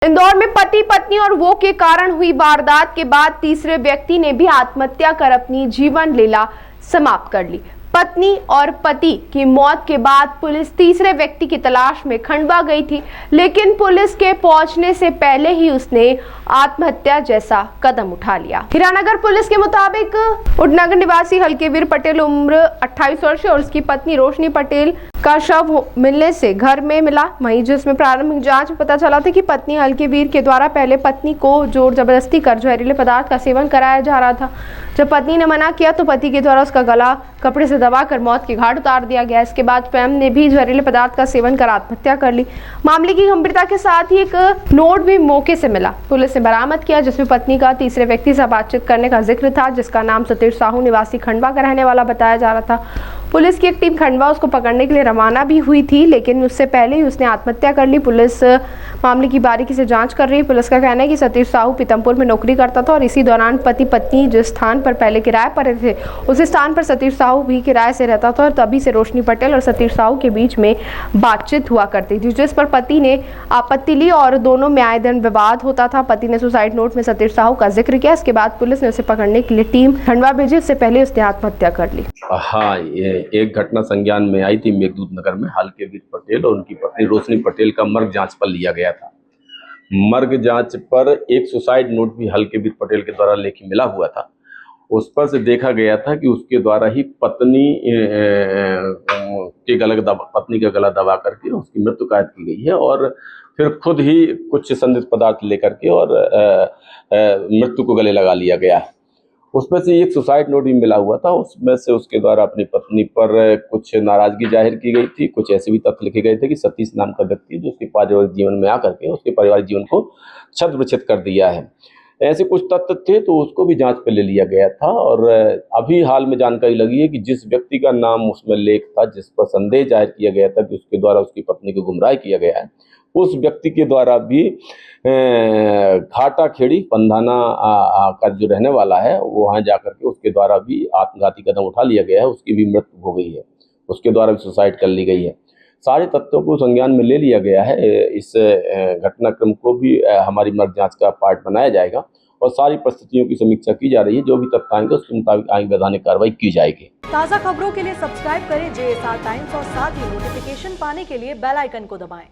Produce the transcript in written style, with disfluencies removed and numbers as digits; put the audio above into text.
इंदौर में पति पत्नी और वो के कारण हुई वारदात के बाद तीसरे व्यक्ति ने भी आत्महत्या कर अपनी जीवन लीला समाप्त कर ली। पत्नी और पति की मौत के बाद पुलिस तीसरे व्यक्ति की तलाश में खंडवा गई थी, लेकिन पुलिस के पहुंचने से पहले ही उसने आत्महत्या जैसा कदम उठा लिया। हीरानगर पुलिस के मुताबिक उडनगर निवासी हल्केवीर पटेल उम्र 28 वर्ष और उसकी पत्नी रोशनी पटेल का शव मिलने से घर में मिला। वहीं जिसमें प्रारंभिक जांच में पता चला था कि पत्नी हल्केवीर के द्वारा पहले पत्नी को जोर जबरदस्ती कर जहरीले पदार्थ का सेवन कराया जा रहा था। जब पत्नी ने मना किया तो पति के द्वारा उसका गला कपड़े से दबाकर मौत की घाट उतार दिया गया। इसके बाद स्वयं ने भी जहरीले पदार्थ का सेवन कर आत्महत्या कर ली। मामले की गंभीरता के साथ ही एक नोट भी मौके से मिला, पुलिस ने बरामद किया, जिसमें पत्नी का तीसरे व्यक्ति से बातचीत करने का जिक्र था, जिसका नाम सतीश साहू निवासी खंडवा का रहने वाला बताया जा रहा था। पुलिस की एक टीम खंडवा उसको पकड़ने के लिए रवाना भी हुई थी, लेकिन उससे पहले ही उसने आत्महत्या कर ली। पुलिस मामले की बारीकी से जांच कर रही है। पुलिस का कहना है कि सतीश साहू पीतमपुर में नौकरी करता था और इसी दौरान पति पत्नी जिस स्थान पर पहले किराए पर रहते थे उसी स्थान पर सतीश साहू भी किराए से रहता था और तभी से रोशनी पटेल और सतीश साहू के बीच में बातचीत हुआ करती थी, जिस पर पति ने आपत्ति ली और दोनों में आए दिन विवाद होता था। पति ने सुसाइड नोट में सतीश साहू का जिक्र किया। इसके बाद पुलिस ने उसे पकड़ने के लिए टीम खंडवा भेजी, उससे पहले उसने आत्महत्या कर ली। हाँ, ये एक घटना संज्ञान में आई थी। मेघदूत नगर में हल्केवीर पटेल और उनकी पत्नी रोशनी पटेल का मर्ग जांच पर लिया गया था। मर्ग जांच पर एक सुसाइड नोट भी हल्केवीर पटेल के द्वारा लेके मिला हुआ था। उस पर से देखा गया था कि उसके द्वारा ही पत्नी का गला दबा करके उसकी मृत्यु कायद की गई है और फिर खुद ही कुछ संदिग्ध पदार्थ लेकर के और मृत्यु को गले लगा लिया गया है। उसमें से एक सुसाइड नोट भी मिला हुआ था। उसमें से उसके द्वारा अपनी पत्नी पर कुछ नाराजगी जाहिर की गई थी। कुछ ऐसे भी तथ्य लिखे गए थे कि सतीश नाम का व्यक्ति जो उसके पारिवारिक जीवन में आकर के उसके पारिवारिक जीवन को छत विच्छेद कर दिया है। ऐसे कुछ तथ्य थे तो उसको भी जांच पे ले लिया गया था और अभी हाल में जानकारी लगी है कि जिस व्यक्ति का नाम उसमें लेख था, जिस पर संदेह जाहिर किया गया था कि उसके द्वारा उसकी पत्नी को गुमराह किया गया है, उस व्यक्ति के द्वारा भी घाटा खेड़ी पंधाना का जो रहने वाला है वहाँ जाकर के उसके द्वारा भी आत्मघाती कदम उठा लिया गया है। उसकी भी मृत्यु हो गई है, उसके द्वारा भी सुसाइड कर ली गई है। सारे तथ्यों को संज्ञान में ले लिया गया है। इस घटनाक्रम को भी हमारी मर्ग जांच का पार्ट बनाया जाएगा और सारी परिस्थितियों की समीक्षा की जा रही है। जो भी तथ्य आएंगे उसके मुताबिक आगे वैधानिक कार्रवाई की जाएगी। ताज़ा खबरों के लिए सब्सक्राइब करें JSR टाइम्स और साथ ही नोटिफिकेशन पाने के लिए बेल आइकन को दबाएं।